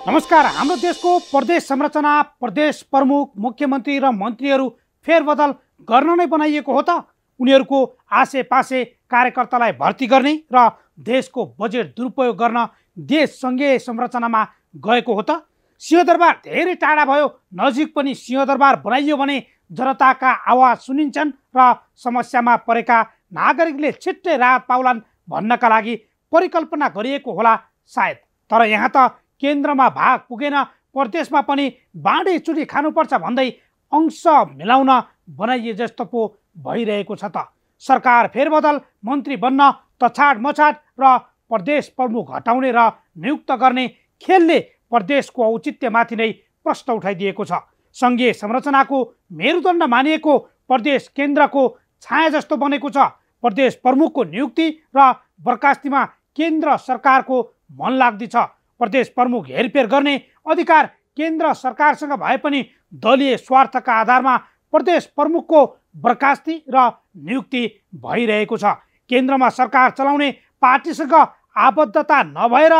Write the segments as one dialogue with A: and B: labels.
A: नमस्कार। हाम्रो देशको प्रदेश संरचना प्रदेश प्रमुख मुख्यमन्त्री र मन्त्रीहरू फेरबदल गर्न नै बनाइएको हो त? उनीहरूको आसेपासे कार्यकर्तालाई भर्ती गर्ने र देशको बजेट दुरुपयोग गर्न देश सङ्घीय संरचनामा गएको हो त? सिंहदरबार धेरै टाढा भयो, नजिक पनि सिंहदरबार बनाइयो भने जनताका आवाज सुनिन्छन् र समस्यामा परेका नागरिकले छिट्टै राहत पाउलान् भन्नका लागि परिकल्पना गरिएको होला सायद। तर यहाँ त केन्द्रमा भाग पुगेन, प्रदेशमा पनि बाँडीचुँडी खानुपर्छ भन्दै अंश मिलाउन बनाइए जस्तो पो भइरहेको छ त। सरकार फेरबदल, मन्त्री बन्न तछाड मछाड र प्रदेश प्रमुख हटाउने र नियुक्त गर्ने खेलले प्रदेशको औचित्यमाथि नै प्रश्न उठाइदिएको छ। सङ्घीय संरचनाको मेरुदण्ड मानिएको प्रदेश केन्द्रको छाया जस्तो बनेको छ। प्रदेश प्रमुखको नियुक्ति र बर्खास्तीमा केन्द्र सरकारको मन लाग्दी छ। प्रदेश प्रमुख हेरफेर गर्ने अधिकार केन्द्र सरकारसँग भए पनि दलीय स्वार्थका आधारमा प्रदेश प्रमुखको बर्खास्ती र नियुक्ति भइरहेको छ। केन्द्रमा सरकार चलाउने पार्टीसँग आबद्धता नभएर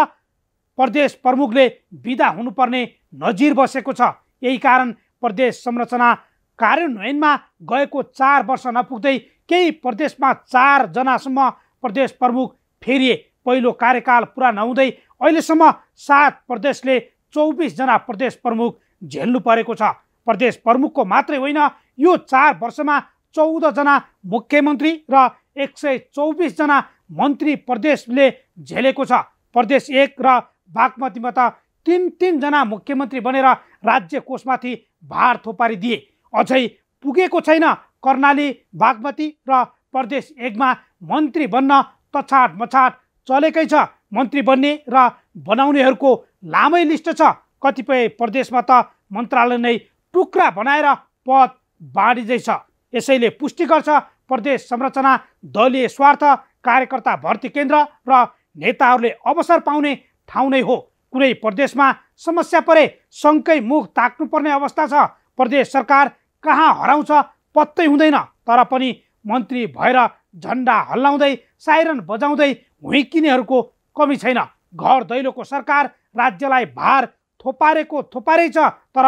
A: प्रदेश प्रमुखले बिदा हुनुपर्ने नजिर बसेको छ। यही कारण प्रदेश संरचना कार्यान्वयनमा गएको 4 वर्ष नपुग्दै केही प्रदेशमा 4 जनासम्म प्रदेश प्रमुख फेरिए। पहिलो कार्यकाल पुरा नहुँदै अहिलेसम्म 7 प्रदेशले 24 जना प्रदेश प्रमुख झेल्नु परेको छ। प्रदेश प्रमुखको मात्रै होइन, यो 4 वर्षमा 14 जना मुख्यमन्त्री र 124 जना मन्त्री प्रदेशले झेलेको छ। प्रदेश 1 र बागमतीमा त 3 जना मुख्यमन्त्री बनेर राज्य कोषमाथि भार थोपारिदिए। अझै पुगेको छैन। कर्णाली, बागमती र प्रदेश 1 मा मन्त्री बन्न तछाड मछाड चलेकै छ। मन्त्री बन्ने र बनाउनेहरूको लामै लिस्ट छ। कतिपय प्रदेशमा त मन्त्रालय नै टुक्रा बनाएर पद बाँडिँदैछ। यसैले पुष्टि गर्छ प्रदेश संरचना दलीय स्वार्थ, कार्यकर्ता भर्ती केन्द्र र नेताहरूले अवसर पाउने ठाउँ नै हो। कुनै प्रदेशमा समस्या परे सङ्कै मुख ताक्नुपर्ने अवस्था छ। प्रदेश सरकार कहाँ हराउँछ पत्तै हुँदैन। तर पनि मन्त्री भएर झन्डा हल्लाउँदै साइरन बजाउँदै हुइकिनेहरूको कमी छैन। घर दैलोको सरकार राज्यलाई भार थोपारै छ, तर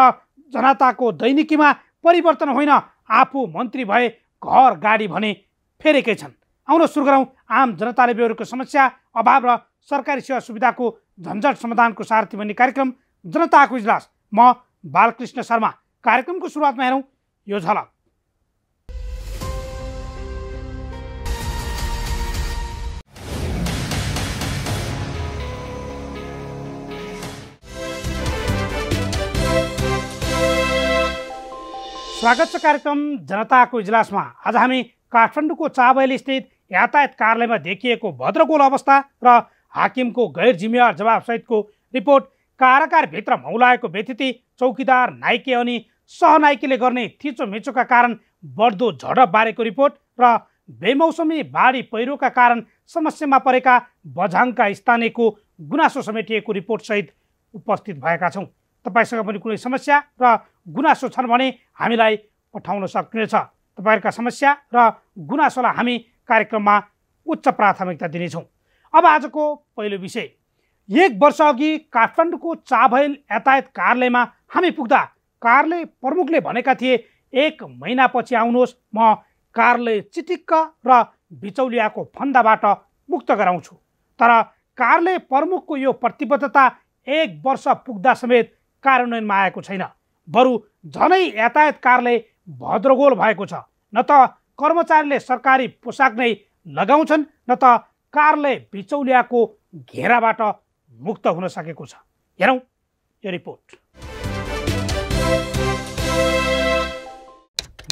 A: जनताको दैनिकीमा परिवर्तन होइन। आफू मन्त्री भए घर गाडी भने फेरेकै छन्। आउन सुरु गरौँ आम जनताले बेहोरेको समस्या, अभाव र सरकारी सेवा सुविधाको झन्झट समाधानको सारथी बन्ने कार्यक्रम जनताको इजलास। म बालकृष्ण शर्मा। कार्यक्रमको सुरुवातमा हेरौँ यो झलक। स्वागत छ कार्यक्रम जनताको इजलासमा। आज हामी काठमाडौँको चाबहिल स्थित यातायात कार्यालयमा देखिएको भद्रगोल अवस्था र हाकिमको गैर जिम्मेवार जवाबसहितको रिपोर्ट, कारागारभित्र मौलाएको व्यतिथि, चौकीदार, नाइके अनि सहनाइकेले गर्ने थिचोमिचोका कारण बढ्दो झडप बारेको रिपोर्ट र बेमौसमी बाढी पहिरोका कारण समस्यामा परेका बझाङका स्थानीयको गुनासो समेटिएको रिपोर्टसहित उपस्थित भएका छौँ। तपाईसँग पनि कुनै समस्या र गुनासो छन् भने हामीलाई पठाउन सक्नुहुनेछ। तपाईँहरूका समस्या र गुनासोलाई हामी कार्यक्रममा उच्च प्राथमिकता दिनेछौँ। अब आजको पहिलो विषय। 1 वर्ष अघि काठमाडौँको चाबहिल यातायात कार्यालयमा हामी पुग्दा कार्यालय प्रमुखले भनेका थिए 1 महिनापछि आउनुहोस्, म कार्यालय चिटिक्क र बिचौलियाको फन्दाबाट मुक्त गराउँछु। तर कार्यालय प्रमुखको यो प्रतिबद्धता 1 वर्ष पुग्दा समेत कार्यान्वयनमा आएको छैन। बरु झनै यातायात कार्यालय भद्रगोल भएको छ। न त कर्मचारीले सरकारी पोसाक नै लगाउँछन्, न त कार्यालय बिचौलियाको घेराबाट मुक्त हुन सकेको छ। हेरौँ यो रिपोर्ट।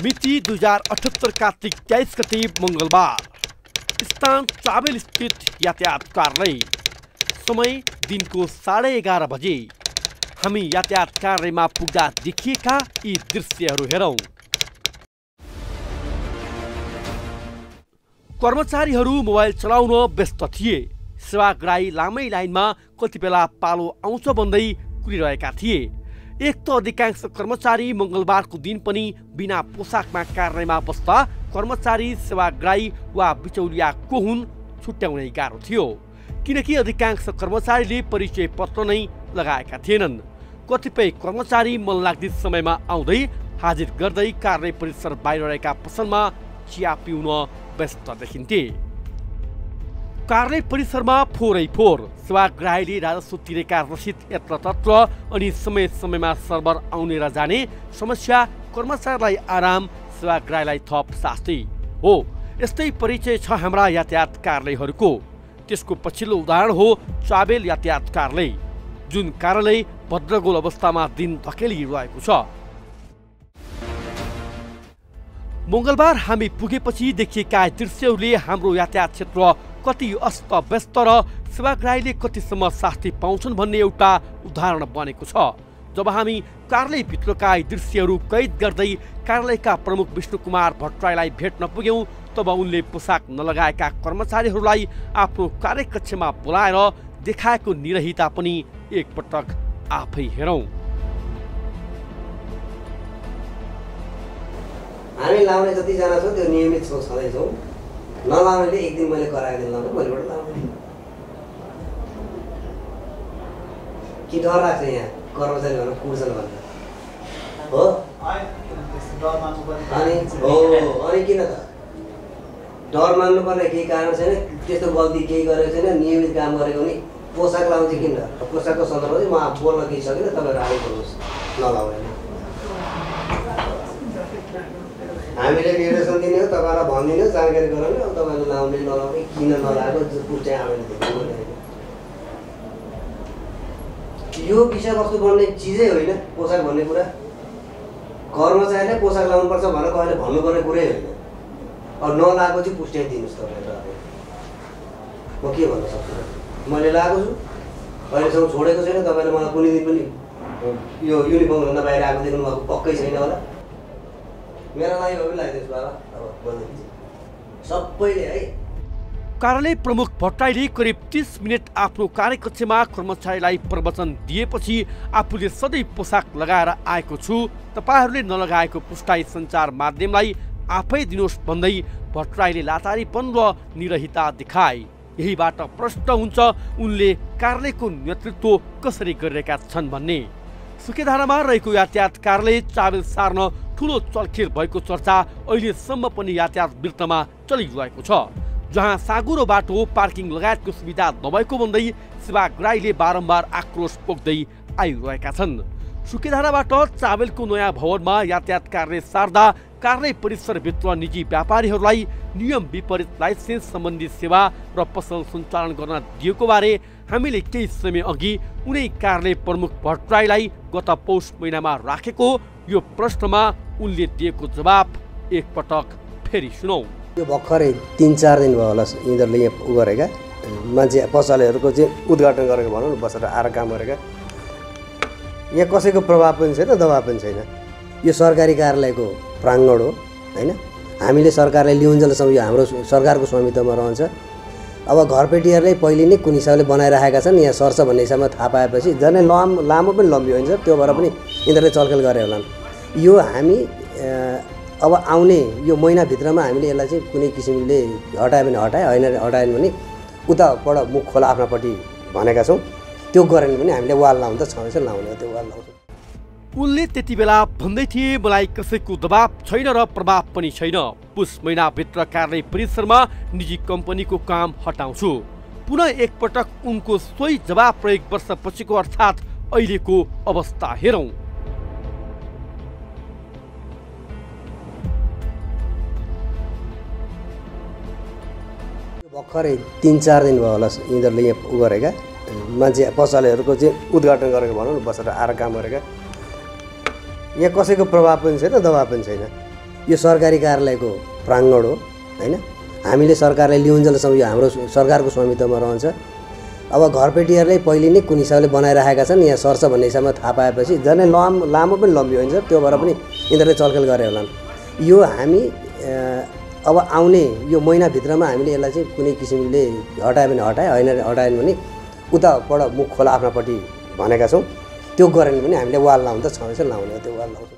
B: मिति 2078 कार्तिक 23 गते मङ्गलबार। स्थान चाबहिल स्थित यातायात कार्यालय। समय दिनको 11:30 बजे। हामी यातायात कार्यालयमा पुग्दा देखिएका यी दृश्यहरू हेरौँ। कर्मचारीहरू मोबाइल चलाउन व्यस्त थिए। सेवाग्राही लामै लाइनमा कति बेला पालो आउँछ भन्दै कुरिरहेका थिए। एक त अधिकांश कर्मचारी मङ्गलबारको दिन पनि बिना पोसाकमा कार्यालयमा बस्दा कर्मचारी, सेवाग्राही वा बिचौलिया को हुन् छुट्याउनै गाह्रो थियो। किनकि अधिकांश कर्मचारीले परिचय पत्र नै लगाएका थिएनन्। कतिपय कर्मचारी मनलाग्दी समयमा आउँदै हाजिर गर्दै कार्यालय परिसर बाहिर रहेका पसलमा चिया पिउन व्यस्त देखिन्थे। कार्यालय परिसरमा फोरै फोर सेवाग्राहीले राजस्व तिरेका रसिद यत्रतत्र अनि समय समयमा सर्भर आउने र जाने समस्या कर्मचारीलाई आराम, सेवाग्राहीलाई थप शास्ति हो। यस्तै परिचय छ हाम्रा यातायात कार्यालयहरूको। त्यसको पछिल्लो उदाहरण हो चाबेल यातायात कार्यालय, जुन कार्यालय भद्रगोल अवस्थामा दिन धकेलिरहेको छ। मंगलबार हामी पुगेपछि देखिएका दृश्यहरूले हाम्रो यातायात क्षेत्र कति अस्तव्यस्त र सेवाग्राहीले कतिसम्म शास्ति पाउँछन् भन्ने एउटा उदाहरण बनेको छ। जब हामी कार्यालयभित्रका दृश्यहरू कैद गर्दै कार्यालयका प्रमुख विष्णु कुमार भट्टराईलाई भेट्न पुग्यौं, तब उनले पोसाक नलगाएका कर्मचारीहरूलाई आफ्नो कार्यकक्षमा बोलाएर देखाएको निरहिता पनि एकपटक आफै हेरौं।
C: हामी लाउने जतिजना छौँ त्यो नियमित छँदैछौँ। नलाउनेले एक दिन मैले कराएको दिन लाउने, भोलिबाट लाउने। कि डर लाग्छ यहाँ कर्मचारी भनेर कुर्छन् भनेर हो? अनि किन त डर मान्नुपर्ने केही कारण छैन। त्यस्तो गल्ती केही गरेको छैन, नियमित काम गरेको नि पोसाक लाउँछ किन? पोसाकको सन्दर्भमा चाहिँ म बोल्न केही सकिनँ, तपाईँहरू आगे बोल्नुहोस् नलाउने। हामीले निर्देशन दिने हो, तपाईँलाई भनिदिने हो, जानकारी गराउने हो। तपाईँले लाउने नलाउने किन नलाएको पुष्टि आवेदन दिनु। यो विषयवस्तु बन्ने चिजै होइन पोसाक भन्ने कुरा। कर्मचारीले पोसाक लाउनुपर्छ भनेर कहिले भन्नुपर्ने कुरै होइन। अब नलाएको चाहिँ पुष्टि दिनुहोस् तपाईँले। म के भन्न सक्छु? मैले लगाएको छु, अहिलेसम्म छोडेको छैन। तपाईँले मलाई कुनै दिन पनि यो युनिफर्मभन्दा बाहिर आएको देख्नु भएको पक्कै छैन होला। मेरा लागि हो लगाइदिनुहोस् बाबा। अब बोल्दैछु सबैले है।
B: कार्यालय प्रमुख भट्टराईले करिब 30 मिनट आफ्नो कार्यकक्षमा कर्मचारीलाई प्रवचन दिएपछि आफूले सधैँ पोसाक लगाएर आएको छु, तपाईहरूले नलगाएको पुष्टाई सञ्चार माध्यमलाई आफै दिनुहोस् भन्दै भट्टराईले लाचारीपन र निरहिता देखाए। यहीबाट प्रश्न हुन्छ उनले कार्यालयको नेतृत्व कसरी गरिरहेका छन् भन्ने। सुकेधारामा रहेको यातायात कार्यालय चाबेल सार्न ठूलो चलखेल भएको चर्चा अहिलेसम्म पनि यातायात वृत्तमा चलिरहेको छ, जहाँ साँगुरो बाटो, पार्किङ लगायतको सुविधा नभएको भन्दै सेवाग्राहीले बारम्बार आक्रोश पोख्दै आइरहेका छन्। सुकेधाराबाट चाबेलको नयाँ भवनमा यातायात कार्यालय सार्दा कार्यालय परिसरभित्र निजी व्यापारीहरूलाई नियम विपरीत लाइसेन्स सम्बन्धी सेवा र पसल सञ्चालन गर्न दिएको बारे हामीले केही समय अघि उनै कार्यालय प्रमुख भट्टराईलाई गत पौष महिनामा राखेको यो प्रश्नमा उनले दिएको जवाब एकपटक फेरि सुनौ।
C: यो भर्खरै 3-4 दिन भयो होला यिनीहरूले यहाँ उ गरेका मान्छे पसलेहरूको चाहिँ उद्घाटन गरेको भनौँ न, बसेर आएर काम गरेका। यहाँ कसैको प्रभाव पनि छैन, दबाब पनि छैन। यो सरकारी कार्यालयको प्राङ्गण हो होइन। हामीले सरकारले लिउन्जेलसम्म यो हाम्रो सरकारको स्वामित्वमा रहन्छ। अब घरपेटीहरूले पहिले नै कुन हिसाबले बनाइराखेका छन्, यहाँ सर्छ भन्ने हिसाबमा थाहा पाएपछि झनै लामो पनि लम्बियो हुन्छ। त्यो भएर पनि यिनीहरूले चलखेल गरे होलान्। यो हामी अब आउने यो महिनाभित्रमा हामीले यसलाई चाहिँ कुनै किसिमले हटायो भने हटायो, होइन हटाएन भने उताबाट मुख खोला आफ्नापट्टि भनेका छौँ। त्यो गरेन भने हामीले वाल लाउनु त छँदैछ, लाउने हो, त्यो वाल लाउँछौँ।
B: उनले त्यति बेला भन्दै थिए मलाई कसैको दबाब छैन र प्रभाव पनि छैन। पुस महिनाभित्र कार्यालय परिसरमा निजी कम्पनीको काम हटाउँछु। पुनः एकपटक उनको सोही जवाब प्रयोग वर्षपछिको अर्थात् अहिलेको अवस्था हेरौँ।
C: भर्खरै 3-4 दिन भयो होला यिनीहरूले यहाँ उ गरेका मान्छे पसलेहरूको चाहिँ उद्घाटन गरेको भनौँ न, बसेर आएर काम गरेका। यहाँ कसैको प्रभाव पनि छैन, दबाब पनि छैन। यो सरकारी कार्यालयको प्राङ्गण हो होइन। हामीले सरकारले लिउन्जेलसम्म यो हाम्रो सरकारको स्वामित्वमा रहन्छ। अब घरपेटीहरूले पहिले नै कुन हिसाबले बनाइराखेका छन्, यहाँ सर्छ भन्ने हिसाबमा थाहा पाएपछि झनै लामो पनि लम्बियो हुन्छ। त्यो भएर पनि यिनीहरूले चलखेल गरे होलान्। यो हामी अब आउने यो महिनाभित्रमा हामीले यसलाई चाहिँ कुनै किसिमले हटायो भने हटायो, होइन हटाएन भने उताबाट मुख खोला आफ्नापट्टि भनेका छौँ। त्यो गरेन भने हामीले वाल लाउनु त छँदैछ, लाउने हो, त्यो वाल लाउँछौँ।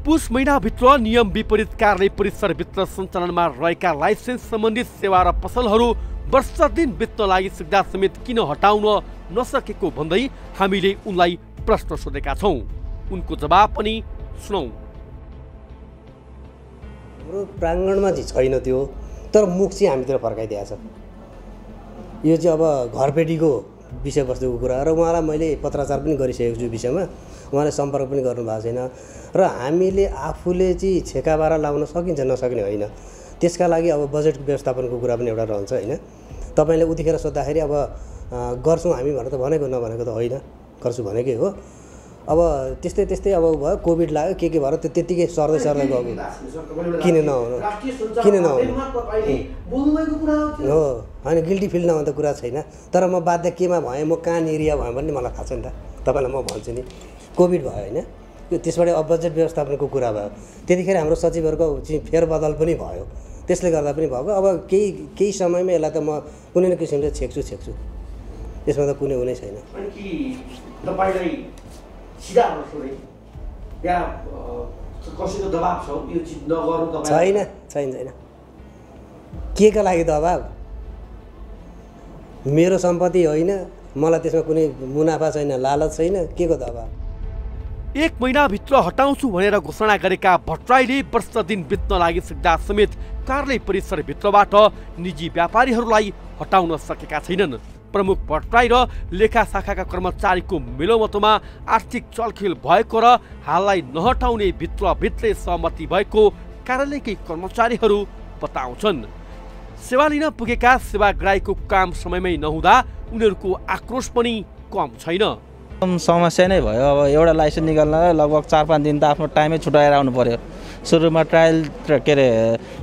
B: पुस महिनाभित्र नियम विपरीत कार्यालय परिसरभित्र सञ्चालनमा रहेका लाइसेन्स सम्बन्धित सेवा र पसलहरू वर्ष दिन बित्न लागिसक्दा समेत किन हटाउन नसकेको भन्दै हामीले उनलाई प्रश्न सोधेका छौं। उनको जवाब पनि सुनौ।
C: हाम्रो प्राङ्गणमा चाहिँ छैन त्यो, तर मुख चाहिँ हामीतिर फर्काइदिएको छ। यो चाहिँ अब घरपेटीको विषयवस्तुको कुरा र उहाँलाई मैले पत्राचार पनि गरिसकेको छु विषयमा, उहाँले सम्पर्क पनि गर्नुभएको छैन र हामीले आफूले चाहिँ छेकाबारा लाउन सकिन्छ नसक्ने होइन। त्यसका लागि अब बजेटको व्यवस्थापनको कुरा पनि एउटा रहन्छ होइन। तपाईँले उतिखेर सोद्धाखेरि अब गर्छौँ हामी भनेर त भनेको नभनेको त होइन, गर्छु भनेकै हो। अब त्यस्तै अब भयो, कोभिड लाग्यो के भएर त्यत्तिकै सर्दै गएको, किन नहुनु हो होइन। गिल्टी फिल नहुँदा कुरा छैन, तर म बाध्य केमा भएँ, म कहाँ एरिया भएँ भन्ने मलाई थाहा छ नि त। तपाईँलाई म भन्छु नि, कोभिड भयो होइन, त्यसबाट अब बजेट व्यवस्थापनको कुरा भयो, त्यतिखेर हाम्रो सचिवहरूको चाहिँ फेरबदल पनि भयो, त्यसले गर्दा पनि भएको। अब केही समयमा यसलाई त म कुनै न किसिमले छेक्छु, त्यसमा त कुनै हुनै छैन। छैन के का लागि दबाब? मेरो सम्पत्ति होइन, मलाई त्यसमा कुनै मुनाफा छैन, लालच छैन, के को दबाब?
B: 1 महिनाभित्र हटाउँछु भनेर घोषणा गरेका भट्टराईले वर्ष दिन बित्न लागिसक्दा समेत कार्यालय परिसरभित्रबाट निजी व्यापारीहरूलाई हटाउन सकेका छैनन्। प्रमुख भट्टराई र लेखा शाखाका कर्मचारीको मिलोमतोमा आर्थिक चलखेल भएको र हाललाई नहटाउने भित्रभित्रै सहमति भएको कार्यालयकै कर्मचारीहरू बताउँछन्। सेवा लिन पुगेका सेवाग्राहीको काम समयमै नहुँदा उनीहरूको आक्रोश पनि कम छैन।
D: समस्या नै भयो। अब एउटा लाइसेन्स निकाल्न लगभग 4-5 दिन त आफ्नो टाइमै छुटाएर आउनु पर्यो। सुरुमा ट्रायल के अरे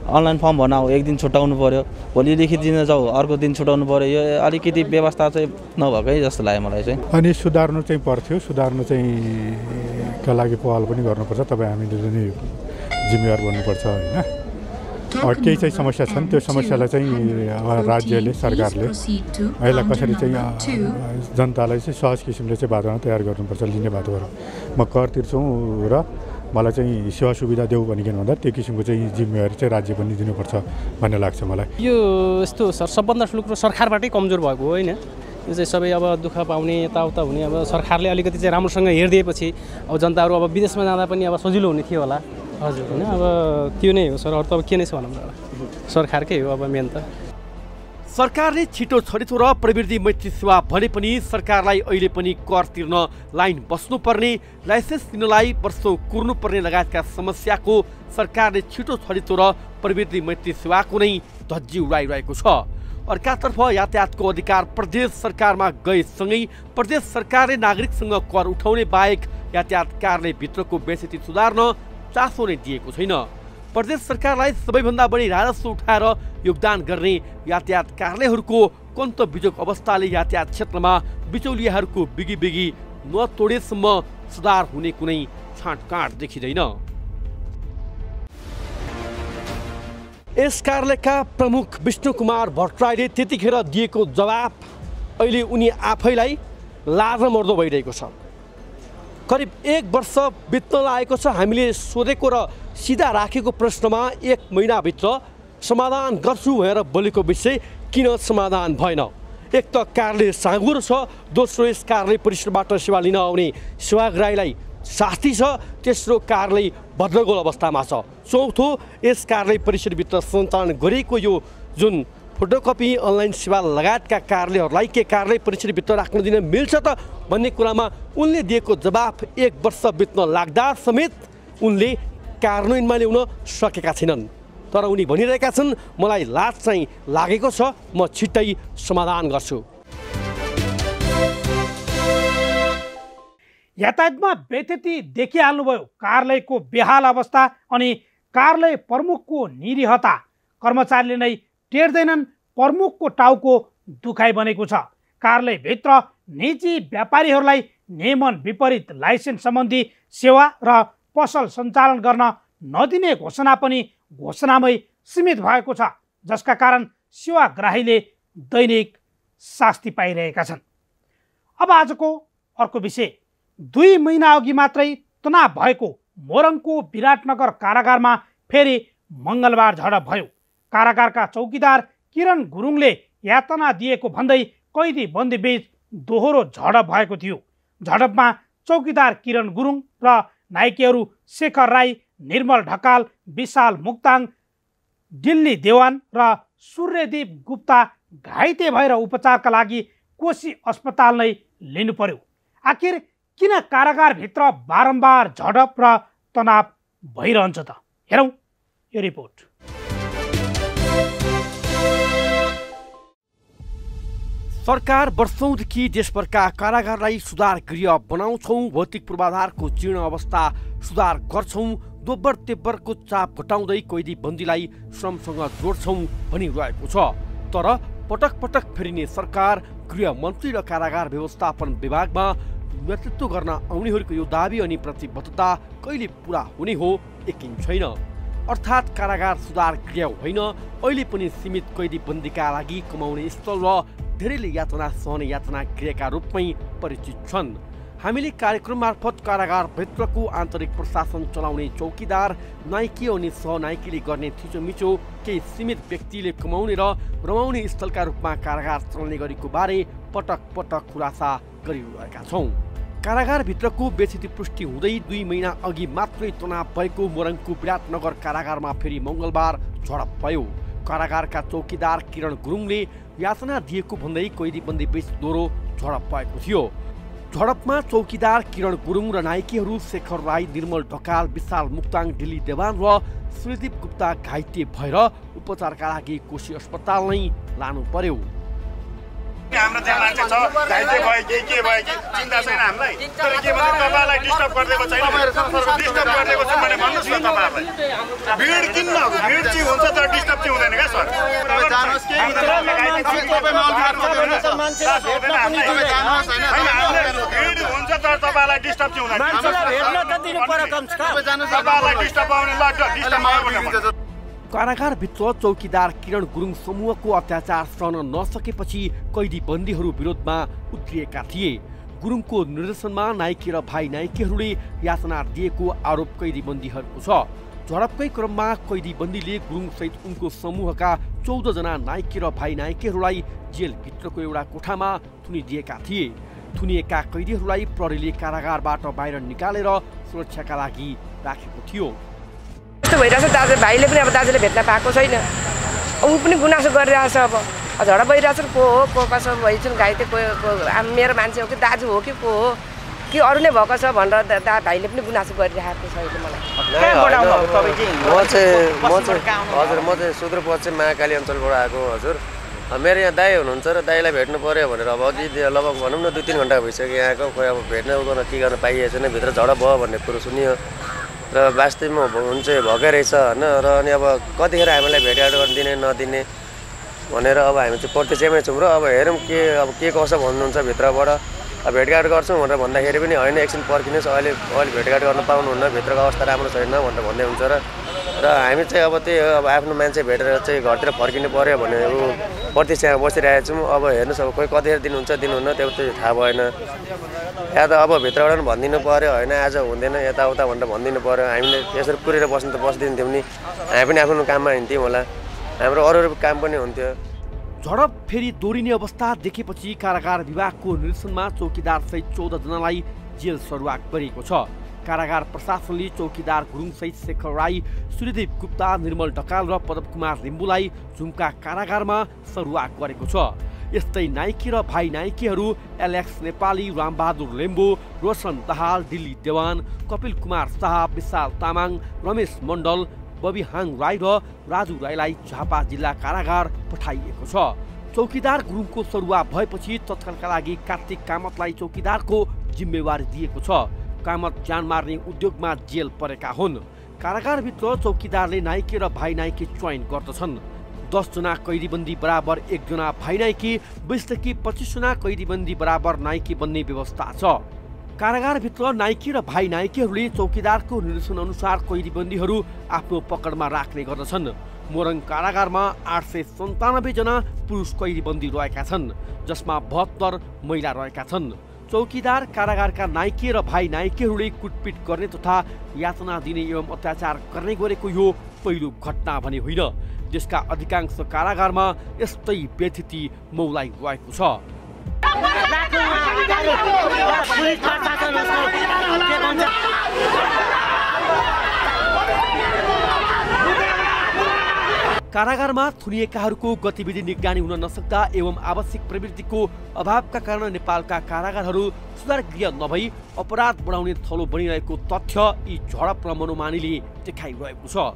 D: अनलाइन फर्म बनाऊ, 1 दिन छुटाउनु पर्यो, भोलिदेखि दिन जाऊ अर्को दिन छुटाउनु पर्यो। यो अलिकति व्यवस्था चाहिँ नभएकै जस्तो लाग्यो मलाई चाहिँ।
E: अनि सुधार्नु चाहिँ पर्थ्यो, सुधार्नु चाहिँ का लागि पहल पनि गर्नुपर्छ। तपाईँ हामीले पनि जिम्मेवार बन्नुपर्छ होइन। केही चाहिँ समस्या छन्, त्यो समस्यालाई चाहिँ अब राज्यले, सरकारले यसलाई कसरी चाहिँ जनतालाई चाहिँ सहज किसिमले चाहिँ वातावरण तयार गर्नुपर्छ, लिने वातावरण। म कर तिर्छौँ र मलाई चाहिँ सेवा सुविधा देऊ भनिकन भन्दा त्यो किसिमको चाहिँ जिम्मेवारी चाहिँ राज्य पनि दिनुपर्छ भन्ने लाग्छ मलाई।
F: यो यस्तो सबभन्दा ठुलो कुरो सरकारबाटै कमजोर भएको हो होइन। यो चाहिँ सबै अब दुःख पाउने यताउता हुने, अब सरकारले अलिकति चाहिँ राम्रोसँग हेरिदिएपछि अब जनताहरू अब विदेशमा जाँदा पनि अब सजिलो हुने थियो होला। हजुर होइन, अब त्यो नै हो सर, अरू त अब के नै छ भनौँ न, सरकारकै हो अब मेन त।
B: सरकारले छिटो छरितो र प्रवृत्ति मैत्री सेवा भने पनि सरकारलाई अहिले पनि कर तिर्न लाइन बस्नुपर्ने, लाइसेन्स लिनलाई वर्षौं कुर्नुपर्ने लगायतका समस्याको सरकारले छिटो छरितो र प्रवृत्ति मैत्री सेवाको नै धज्जी उडाइरहेको छ। अर्कातर्फ यातायातको अधिकार प्रदेश सरकारमा गएसँगै प्रदेश सरकारले नागरिकसँग कर उठाउने बाहेक यातायात कार्यालयभित्रको बेइज्जती सुधार्न चासो नै दिएको छैन। प्रदेश सरकारलाई सबैभन्दा बढी राजस्व उठाएर योगदान गर्ने यातायात कार्यालयहरूको कन्त बिजोग अवस्थाले यातायात क्षेत्रमा बिचौलियाहरूको बिगी नतोडेसम्म सुधार हुने कुनै छाँटकाँट देखिँदैन। यस कार्यालयका प्रमुख विष्णु कुमार भट्टराईले त्यतिखेर दिएको जवाब अहिले उनी आफैलाई लाज मर्दो भइरहेको छ। करिब 1 वर्ष बित्न लागेको छ। हामीले सोधेको र सिधा राखेको प्रश्नमा 1 महिनाभित्र समाधान गर्छु भनेर बोलेको विषय किन समाधान भएन? एक त कार्यालय साँगुरो छ, दोस्रो यस कार्यालय परिसरबाट सेवा लिन आउने सेवाग्राहीलाई शास्ति छ, तेस्रो कार्यालय भद्रगोल अवस्थामा छ, चौथो यस कार्यालय परिसरभित्र सञ्चालन गरिएको यो जुन फोटोकपी अनलाइन सेवा लगायतका कार्यालयहरूलाई के कार्यालय परिसरभित्र राख्न दिन मिल्छ त भन्ने कुरामा उनले दिएको जवाफ 1 वर्ष बित्न लाग्दा समेत उनले कार्यान्वयनमा ल्याउन सकेका छैनन्। तर उनी भनिरहेका छन् मलाई लाज चाहिँ लागेको छ, म छिट्टै समाधान गर्छु।
A: यातायातमा बेइज्जती देखिहाल्नुभयो। कार्यालयको बेहाल अवस्था अनि कार्यालय प्रमुखको निरीहता। कर्मचारीले नै टेर्दैनन्, प्रमुखको टाउको दुखाइ बनेको छ। कार्यालयभित्र निजी व्यापारीहरूलाई नियमन विपरीत लाइसेन्स सम्बन्धी सेवा र पसल सञ्चालन गर्न नदिने घोषणा पनि घोषणामै सीमित भएको छ, जसका कारण सेवाग्राहीले दैनिक शास्ति पाइरहेका छन्। अब आजको अर्को विषय। 2 महिना अघि मात्रै तनाव भएको मोरङको विराटनगर कारागारमा फेरि मङ्गलबार झडप भयो। कारागारका चौकीदार किरण गुरुङले यातना दिएको भन्दै कैदी बन्दीबीच दोहोरो झडप भएको थियो। झडपमा चौकीदार किरण गुरुङ र नाइकेहरू शेखर राई, निर्मल ढकाल, विशाल मुक्ताङ, दिल्ली देवान र सूर्यदीप गुप्ता घाइते भएर उपचारका लागि कोशी अस्पताल नै लिनु पर्यो। आखिर किन कारागारभित्र बारम्बार झडप र तनाव भइरहन्छ त? हेरौँ यो रिपोर्ट।
B: सरकार वर्षौंदेखि देशभरका कारागारलाई सुधार गृह बनाउँछौँ, भौतिक पूर्वाधारको जीर्ण अवस्था सुधार गर्छौँ, दोब्बर तेब्बरको चाप घटाउँदै कैदी बन्दीलाई श्रमसँग जोड्छौँ भनिरहेको छ। तर पटक पटक फेरिने सरकार, गृह मन्त्री र कारागार व्यवस्थापन विभागमा नेतृत्व गर्न आउनेहरूको यो दाबी अनि प्रतिबद्धता कहिले पुरा हुने हो यकिन छैन। अर्थात् कारागार सुधार गृह होइन, अहिले पनि सीमित कैदी बन्दीका लागि कमाउने स्थल र धेरैले यातना सहने यातना गृहका रूपमै परिचित छन्। हामीले कार्यक्रम मार्फत कारागारभित्रको आन्तरिक प्रशासन चलाउने चौकीदार, नाइके अनि सहनाइकेले गर्ने थिचोमिचो केही सीमित व्यक्तिले कमाउने र रमाउने स्थलका रूपमा कारागार चल्ने गरेको बारे पटक पटक खुलासा गरिरहेका छौँ। कारागारभित्रको बेछिती पुष्टि हुँदै 2 महिना अघि मात्रै तनाव भएको मोरङको विराटनगर कारागारमा फेरि मङ्गलबार झडप भयो। कारागारका चौकीदार किरण गुरुङले यातना दिएको भन्दै कैदी बन्दी बीच दोहोरो झडप भएको थियो। झडपमा चौकीदार किरण गुरुङ र नाइकेहरू शेखर राई, निर्मल ढकाल, विशाल मुक्ताङ, दिल्ली देवान र सूर्यदीप गुप्ता घाइते भएर उपचारका लागि कोशी अस्पताल नै लानु पर्यो।
G: हाम्रो त्यहाँ मान्छे छ, घाइते भयो के भयो कि चिन्ता छैन हामीलाई। तर के भन्छ, तपाईँलाई डिस्टर्ब गरिदिएको छैन, डिस्टर्ब गरिदिएको छ भने भन्नुहोस् न तपाईँहरूलाई। भिड किन भिड चाहिँ हुन्छ तर डिस्टर्ब चाहिँ हुँदैन क्या सर? भिड हुन्छ तर तपाईँलाई डिस्टर्ब चाहिँ हुँदैन। तपाईँलाई डिस्टर्ब आउने ल डिस्टर्ब आयो।
B: कारागारभित्र चौकीदार किरण गुरुङ समूहको अत्याचार सहन नसकेपछि कैदी बन्दीहरू विरोधमा उत्रिएका थिए। गुरुङको निर्देशनमा नाइके र भाइ नाइकेहरूले यातना दिएको आरोप कैदी बन्दीहरूको छ। झडपकै क्रममा कैदी बन्दीले गुरुङसहित उनको समूहका 14 जना नाइके र भाइ नाइकेहरूलाई जेलभित्रको एउटा कोठामा थुनिदिएका थिए। थुनिएका कैदीहरूलाई प्रहरीले कारागारबाट बाहिर निकालेर सुरक्षाका लागि राखेको थियो।
H: यस्तो भइरहेछ, दाजु भाइले पनि अब दाजुले भेट्न पाएको छैन, ऊ पनि गुनासो गरिरहेछ। अब झडप भइरहेछ, को हो को कसो भइछन्, घाइते को मेरो मान्छे हो कि दाजु हो कि को हो कि अरू नै भएको छ भनेर भाइले पनि गुनासो गरिरहेको छ।
C: हजुर म चाहिँ सुदूरपश्चिम महाकाली अञ्चलबाट आएको हजुर। मेरो यहाँ दाई हुनुहुन्छ र दाईलाई भेट्नु पर्यो भनेर अब अघि लगभग भनौँ न 2-3 घन्टा भइसक्यो यहाँ आएको। खोइ अब भेट्न उगर्न के गर्न पाइएको छैन, भित्र झडप भयो भन्ने कुरो सुनियो र वास्तवमा हुन्छ भएकै रहेछ होइन। र अनि अब कतिखेर हामीलाई भेटघाट गर्न दिने नदिने भनेर अब हामी चाहिँ प्रत्यक्षमै छौँ र अब हेरौँ के कसो भन्नुहुन्छ भित्रबाट। अब भेटघाट गर्छौँ भनेर भन्दाखेरि पनि होइन एकछिन पर्खिनुहोस्, अहिले भेटघाट गर्न पाउनुहुन्न, भित्रको अवस्था राम्रो छैन भनेर भन्दै हुन्छ। र हामी चाहिँ अब त्यही हो, अब आफ्नो मान्छे भेटेर चाहिँ घरतिर फर्किनु पर्यो भने प्रत्यक्षमा बसिरहेको छौँ। अब हेर्नुहोस् अब कोही कतिखेर दिनुहुन्छ दिनुहुन्न त्यो चाहिँ थाहा भएन। या त अब भित्रबाट पनि भनिदिनु पर्यो होइन आज हुँदैन यताउता भनेर भनिदिनु पर्यो। हामीले यसरी पुरेर बस्नु त बस्दिन्थ्यौँ नि, हामी पनि आफ्नो काममा हिँड्थ्यौँ होला, हाम्रो अरू काम पनि हुन्थ्यो।
B: झडप फेरि दोहोरिने अवस्था देखेपछि कारागार विभागको निर्देशनमा चौकीदारसहित 14 जनालाई जेल सरुवा गरिएको छ। कारागार प्रशासनले चौकीदार गुरुङसहित शेखर राई, सूर्यदीप गुप्ता, निर्मल ढकाल र पदम कुमार लिम्बुलाई झुम्का कारागारमा सरुवा गरेको छ। यस्तै नाइके र भाइ नाइकेहरू एलेक्स नेपाली, रामबहादुर लिम्बू, रोशन दाहाल, दिल्ली देवान, कपिल कुमार शाह, विशाल तामाङ, रमेश मण्डल, बबिहाङ राई र राजु राईलाई झापा जिल्ला कारागार पठाइएको छ। चौकीदार गुरुङको सरुवा भएपछि तत्कालका लागि कार्तिक कामतलाई चौकीदारको जिम्मेवारी दिएको छ। कामत जान मार्ने उद्योगमा जेल परेका हुन्। कारागारभित्र चौकीदारले नाइके र भाइ नाइके चयन गर्दछन्। 10 जना कैदीबन्दी बराबर 1 जना भाइ नाइके, 20 देखि 25 जना कैदीबन्दी बराबर नाइके बन्ने व्यवस्था छ। कारागारभित्र नाइके र भाइ नाइकेहरूले चौकीदारको निर्देशन अनुसार कैदीबन्दीहरू आफ्नो पकडमा राख्ने गर्दछन्। मोरङ कारागारमा 897 जना पुरुष कैदीबन्दी रहेका छन्, जसमा 72 महिला रहेका छन्। चौकीदार कारागारका नाइके र भाइ नाइकेहरूले कुटपिट गर्ने तथा यातना दिने एवं अत्याचार गर्ने गरेको यो पहिलो घटना भने होइन। देशका अधिकांश कारागारमा यस्तै व्यथिति मौलाई रहेको छ। कारागारमा थुनिएकाहरूको गतिविधि निगरानी हुन नसक्दा एवं आवश्यक प्रवृत्तिको अभावका कारण नेपालका कारागारहरू सुधार गृह नभई अपराध बढाउने थलो बनिरहेको तथ्य यी झडप र मनोमानीले देखाइरहेको छ।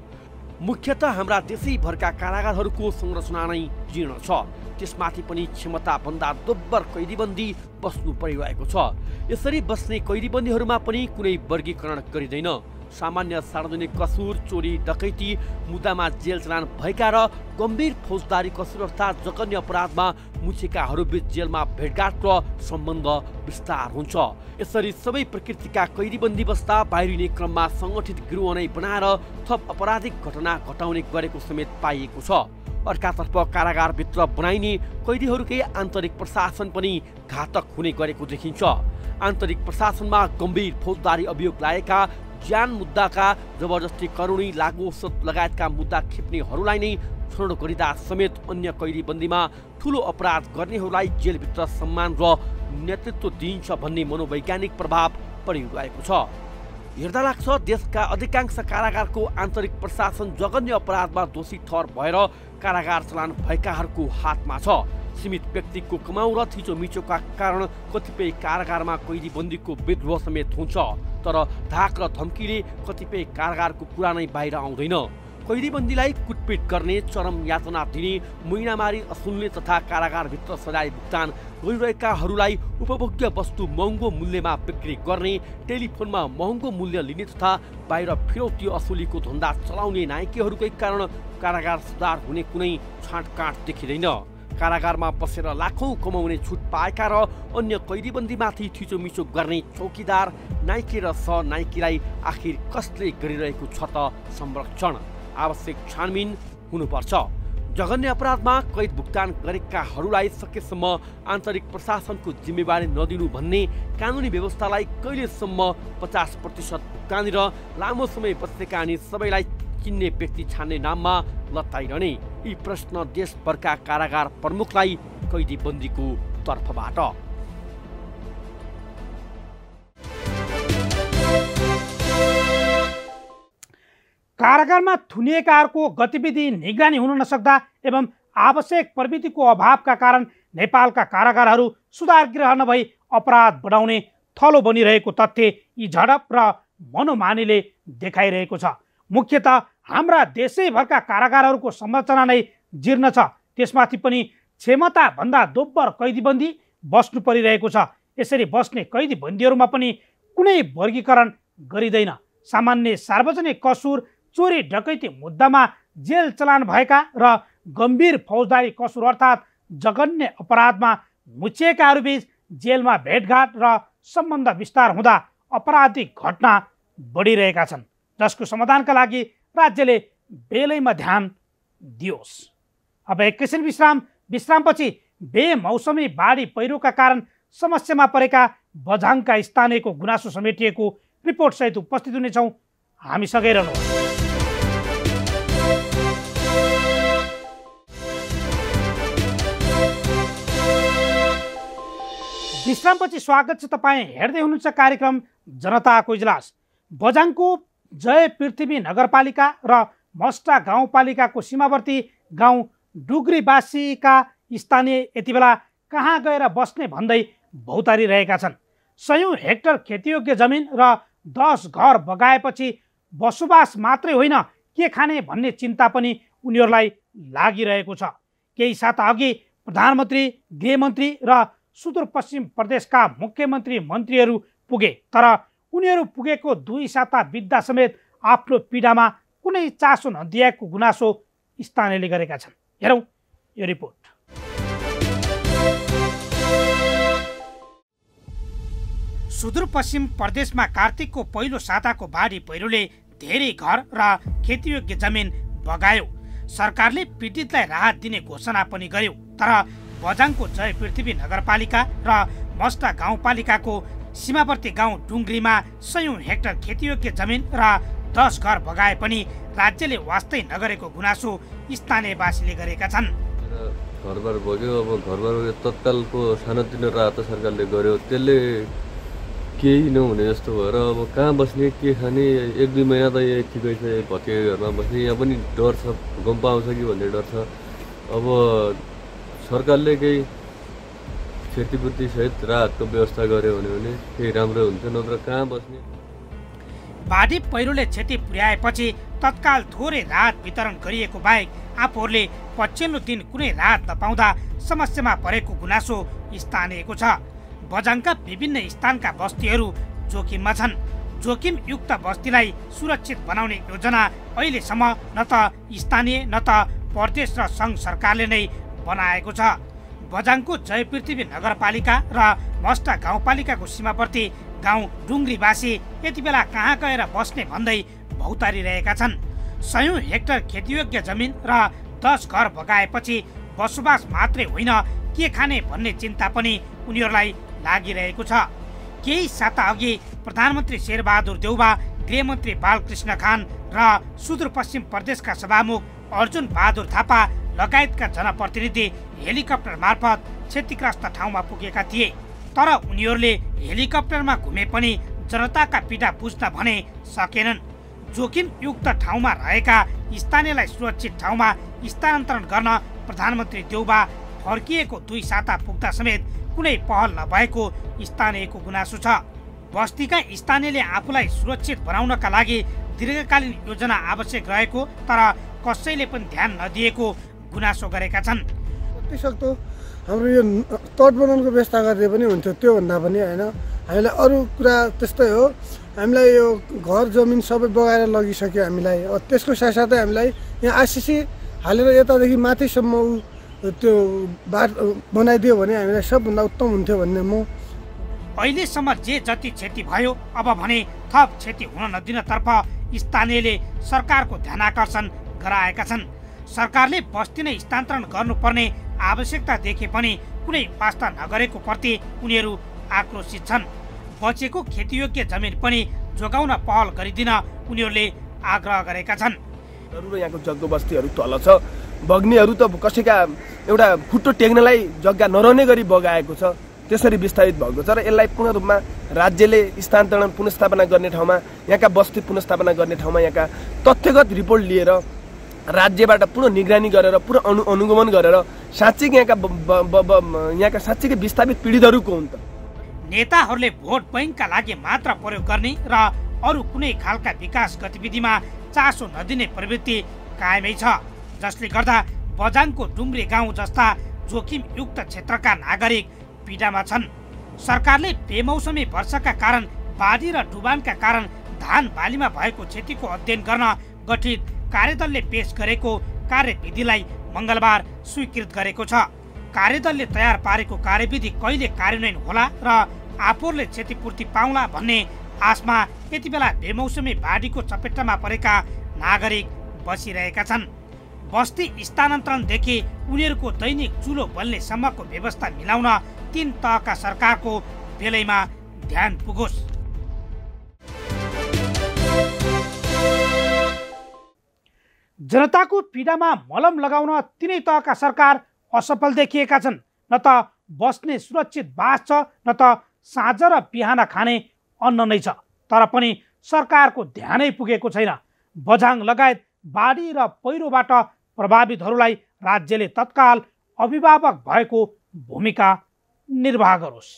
B: मुख्यतः हाम्रा देशैभरका कारागारहरूको संरचना नै जीर्ण छ। त्यसमाथि पनि क्षमताभन्दा दोब्बर कैदीबन्दी बस्नु परिरहेको छ। यसरी बस्ने कैदीबन्दीहरूमा पनि कुनै वर्गीकरण गरिँदैन। सामान्य सार्वजनिक कसुर, चोरी, डकैती मुद्दामा जेल चलान भएका र गम्भीर फौजदारी कसुर अर्थात् जघन्य अपराधमा मुछेकाहरूबीच जेलमा भेटघाट र सम्बन्ध विस्तार हुन्छ। यसरी सबै प्रकृतिका कैदीबन्दी बस्दा बाहिरिने क्रममा सङ्गठित गिरोह नै बनाएर थप आपराधिक घटना घटाउने गरेको समेत पाइएको छ। अर्कातर्फ कारागारभित्र बनाइने कैदीहरूकै आन्तरिक प्रशासन पनि घातक हुने गरेको देखिन्छ। आन्तरिक प्रशासनमा गम्भीर फौजदारी अभियोग लागेका, ज्यान मुद्दाका, जबरजस्ती कानुनी लागू औषध लगायतका मुद्दा खेप्नेहरूलाई नै छनौट गरिँदा समेत अन्य कैदीबन्दीमा ठुलो अपराध गर्नेहरूलाई जेलभित्र सम्मान र नेतृत्व दिइन्छ भन्ने मनोवैज्ञानिक प्रभाव परिरहेको छ। हेर्दा लाग्छ देशका अधिकांश कारागारको आन्तरिक प्रशासन जघन्य अपराधमा दोषी ठहर भएर कारागार चलान भएकाहरूको हातमा छ। सीमित व्यक्तिको कमाउ र थिचोमिचोका कारण कतिपय कारागारमा कैदीबन्दीको विद्रोह समेत हुन्छ। तर धाक र धम्कीले कतिपय कारागारको कुरा नै बाहिर आउँदैन। कैदीबन्दीलाई कुटपिट गर्ने, चरम यातना दिने, महिनामारी असुल्ने तथा कारागारभित्र सजाय भुक्तान गरिरहेकाहरूलाई उपभोग्य वस्तु महँगो मूल्यमा बिक्री गर्ने, टेलिफोनमा महँगो मूल्य लिने तथा बाहिर फिरौती असुलीको धन्दा चलाउने नायकीहरूकै कारण कारागार सुधार हुने कुनै छाँटकाँट देखिँदैन। कारागारमा बसेर लाखौं कमाउने छुट पाएका र अन्य कैदीबन्दीमाथि थिचोमिचो गर्ने चौकीदार, नायकी र सहनायकीलाई आखिर कसले गरिरहेको छ त संरक्षण? आवश्यक छानबिन हुनुपर्छ। जघन्य अपराधमा कैद भुक्तान गरेकाहरूलाई सकेसम्म आन्तरिक प्रशासनको जिम्मेवारी नदिनु भन्ने कानुनी व्यवस्थालाई कहिलेसम्म 50% भुक्तानी र लामो समय बसेका अनि सबैलाई चिन्ने व्यक्ति छान्ने नाममा लताइरहने? यी प्रश्न देशभरका कारागार प्रमुखलाई कैदीबन्दीको तर्फबाट।
A: कारागारमा थुनिएकाहरूको गतिविधि निगरानी हुन नसक्दा एवं आवश्यक प्रविधिको अभावका कारण नेपालका कारागारहरू सुधार गृह नभई अपराध बढाउने थलो बनिरहेको तथ्य यी झडप र मनोमानीले देखाइरहेको छ। मुख्यतः हाम्रा देशैभरका कारागारहरूको संरचना नै जीर्ण छ। त्यसमाथि पनि क्षमताभन्दा दोब्बर कैदीबन्दी बस्नु परिरहेको छ। यसरी बस्ने कैदीबन्दीहरूमा पनि कुनै वर्गीकरण गरिँदैन। सामान्य सार्वजनिक कसुर, चोरी, डकैती मुद्दामा जेल चलान भएका र गम्भीर फौजदारी कसुर अर्थात् जघन्य अपराधमा मुछिएकाहरूबीच जेलमा भेटघाट र सम्बन्ध विस्तार हुँदा आपराधिक घटना बढिरहेका छन्, जसको समाधानका लागि राज्यले बेलैमा ध्यान दियोस्। अब एकैछिन विश्रामपछि बेमौसमी बाढी पहिरोका कारण समस्यामा परेका बझाङका स्थानीयको गुनासो समेटिएको रिपोर्ट सहित उपस्थित हुनेछौँ। हामी सँगै रहनुहोस्। विश्रामपछि स्वागत छ। तपाईँ हेर्दै हुनुहुन्छ कार्यक्रम जनताको इजलास। बझाङको जय पृथ्वी नगरपालिका र मस्टा गाउँपालिकाको सीमावर्ती गाउँ डुग्रीवासीका स्थानीय यति बेला कहाँ गएर बस्ने भन्दै भौतारी रहेका छन्। सयौं हेक्टर खेतीयोग्य जमिन र 10 घर बगाएपछि बसोबास मात्रै होइन के खाने भन्ने चिन्ता पनि उनीहरूलाई लागिरहेको छ। केही साता अघि प्रधानमन्त्री, गृहमन्त्री र सुदूरपश्चिम प्रदेशका मुख्यमन्त्री मन्त्रीहरू पुगे, तर उनीहरू पुगेको 2 साता बित्दा समेत आफ्नो पीडामा कुनै चासो नदिएको गुनासो स्थानीयले गरेका छन्। हेरौँ यो रिपोर्ट। सुदूरपश्चिम प्रदेशमा कार्तिकको पहिलो साताको बाढी पहिरोले धेरै घर र खेतीयोग्य जमिन बगायो। सरकारले पीडितलाई राहत दिने घोषणा पनि गर्यो, तर बझाङको जय पृथ्वी नगरपालिका र मस्टा गाउँपालिकाको सीमावर्ती गाउँ डुङ्ग्रीमा सयौं हेक्टर खेतीयोग्य जमिन र 10 घर भगाए पनि राज्यले वास्तै नगरेको गुनासो स्थानीयवासीले गरेका छन्।
I: घरबार भग्यो, अब घरबार तत्कालको सानोतिनो राहत सरकारले गर्यो, त्यसले केही नहुने जस्तो भएर अब कहाँ बस्ने के खाने, 1-2 महिना त यही ठिकै छ, भत्किएको घरमा बस्ने। यहाँ पनि डर छ, भूकम्प आउँछ कि भन्ने डर छ। अब सरकारले केही क्षतिपूर्ति सहित राहतको व्यवस्था गर्यो भने केही राम्रो हुन्छ, नत्र कहाँ बस्ने।
A: बाढी पहिरोले क्षति पुर्याएपछि तत्काल थोरै राहत वितरण गरिएको बाहेक आफूहरूले पछिल्लो दिन कुनै राहत नपाउँदा समस्यामा परेको गुनासो स्थानीयको छ। बझाङका विभिन्न स्थानका बस्तीहरू जोखिममा छन्। जोखिमयुक्त बस्तीलाई सुरक्षित बनाउने योजना अहिलेसम्म न त स्थानीय न त प्रदेश र सङ्घ सरकारले नै बनाएको छ। बझाङको जयपृथ्वी नगरपालिका र मस्टा गाउँपालिकाको सीमावर्ती गाउँ डुङ्ग्रीवासी यति बेला कहाँ गएर बस्ने भन्दै भौतारिरहेका छन्। 100 हेक्टर खेतीयोग्य जमिन र 10 घर भगाएपछि बसोबास मात्रै होइन, के खाने भन्ने चिन्ता पनि उनीहरूलाई लागिरहेको छ। केही साता अघि प्रधानमन्त्री शेरबहादुर देउबा, गृहमन्त्री बालकृष्ण खान र सुदूरपश्चिम प्रदेशका सभामुख अर्जुन बहादुर थापा लगायतका जनप्रतिनिधि हेलिकप्टर मार्फत क्षतिग्रस्त ठाउँमा पुगेका थिए। तर उनीहरूले हेलिकप्टरमा घुमे पनि जनताका पीडा बुझ्न भने सकेनन्। जोखिमयुक्त ठाउँमा रहेका स्थानीयलाई सुरक्षित ठाउँमा स्थानान्तरण गर्न प्रधानमन्त्री देउबा फर्किएको 2 साता पुग्दा समेत कुनै पहल नभएको स्थानीयको गुनासो छ। बस्तीका स्थानीयले आफूलाई सुरक्षित बनाउनका लागि दीर्घकालीन योजना आवश्यक रहेको तर कसैले पनि ध्यान नदिएको गुनासो गरेका छन्।
J: जतिसक्दो हाम्रो यो तट बनाउनुको व्यवस्था गर्दै पनि हुन्थ्यो, त्योभन्दा पनि होइन। हामीलाई अरू कुरा त्यस्तै हो, हामीलाई यो घर जमिन सबै बगाएर लगिसक्यो हामीलाई। त्यसको साथसाथै हामीलाई यहाँ आरसिसी हालेर यतादेखि माथिसम्म त्यो बाटो बनाइदियो भने हामीलाई सबभन्दा उत्तम हुन्थ्यो भन्ने म।
A: अहिलेसम्म जे जति क्षति भयो अब भने थप क्षति हुन नदिनतर्फ स्थानीयले सरकारको ध्यानाकर्षण गराएका छन्। सरकारले बस्ती नै स्थानान्तरण गर्नुपर्ने आवश्यकता देखे पनि कुनै वास्ता नगरेको प्रति उनीहरू आक्रोशित छन्। बचेको खेतीयोग्य जमिन पनि जोगाउन पहल गरिदिन उनीहरूले आग्रह गरेका छन्।
K: यहाँको जग्गा बस्तीहरू तल छ, बग्नेहरू त कसैका एउटा खुट्टो टेक्नलाई जग्गा नरहने गरी बगाएको छ, त्यसरी विस्तारित भएको छ। र यसलाई पूर्ण रूपमा राज्यले स्थानान्तरण पुनर्स्थापना गर्ने ठाउँमा, यहाँका बस्ती पुनर्स्थापना गर्ने ठाउँमा यहाँका तथ्यगत रिपोर्ट लिएर राज्यबाट पूर्ण निगरानी गरेर पूर्ण अनुगमन गरेर साँच्चै यहाँका साँच्चै विस्थापित पीडितहरूको हुन् त।
A: नेताहरूले भोट बैंकका लागि मात्र प्रयोग गर्ने र अरू कुनै खालका विकास गतिविधिमा चासो नदिने प्रवृत्ति कायमै छ, जसले गर्दा बझाङको डुम्रे गाउँ जस्ता जोखिमयुक्त क्षेत्रका नागरिक पीडामा छन्। सरकारले बेमौसमी वर्षाका कारण बाढी र डुबानका कारण धान बालीमा भएको क्षतिको अध्ययन गर्न गठित कार्यदलले पेश गरेको कार्यविधिलाई मंगलबार स्वीकृत गरेको छ। कार्यदलले तयार पारेको कार्यविधि कहिले कार्यान्वयन होला र आफूहरूले क्षतिपूर्ति पाउला भन्ने आशमा यति बेला बेमौसमी बाढीको चपेटामा परेका नागरिक बसिरहेका छन्। बस्ती स्थानान्तरणदेखि उनीहरूको दैनिक चुलो बल्नेसम्मको व्यवस्था मिलाउन 3 तहका सरकारको बेलैमा ध्यान पुगोस्। जनताको पीडामा मलम लगाउन 3 तहका सरकार असफल देखिएका छन्। न त बस्ने सुरक्षित बास छ, न त साँझ र बिहान खाने अन्न नै छ। तर पनि सरकारको ध्यानै पुगेको छैन। बझाङ लगायत बाढी र पहिरोबाट प्रभावितहरूलाई राज्यले तत्काल अभिभावक भएको भूमिका निर्वाह गरोस्।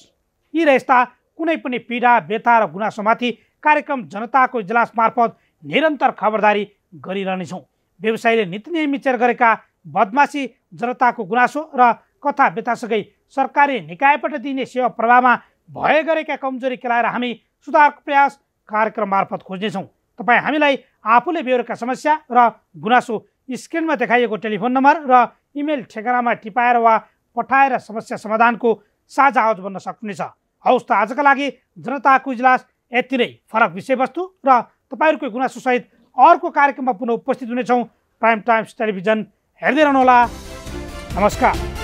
A: यी र यस्ता कुनै पनि पीडा, व्यथा र गुनासोमाथि कार्यक्रम जनताको इजलास मार्फत निरन्तर खबरदारी गरिरहनेछौँ। व्यवसायीले नीति नियम मिचेर गरेका बदमासी, जनताको गुनासो र कथा व्यथासँगै सरकारी निकायबाट दिने सेवा प्रवाहमा भए गरेका कमजोरी केलाएर हामी सुधारको प्रयास कार्यक्रम मार्फत खोज्नेछौँ। तपाईँ हामीलाई आफूले बेहोरेका समस्या र गुनासो स्क्रिनमा देखाइएको टेलिफोन नम्बर र इमेल ठेगानामा टिपाएर वा पठाएर समस्या समाधानको साझा आवाज बन्न सक्नुहुनेछ। हौस् त आजका लागि जनताको इजलास यति नै। फरक विषयवस्तु र तपाईँहरूको गुनासोसहित अर्को कार्यक्रममा पुनः उपस्थित हुनेछौँ। प्राइम टाइम्स टेलिभिजन हेर्दै रहनुहोला। नमस्कार।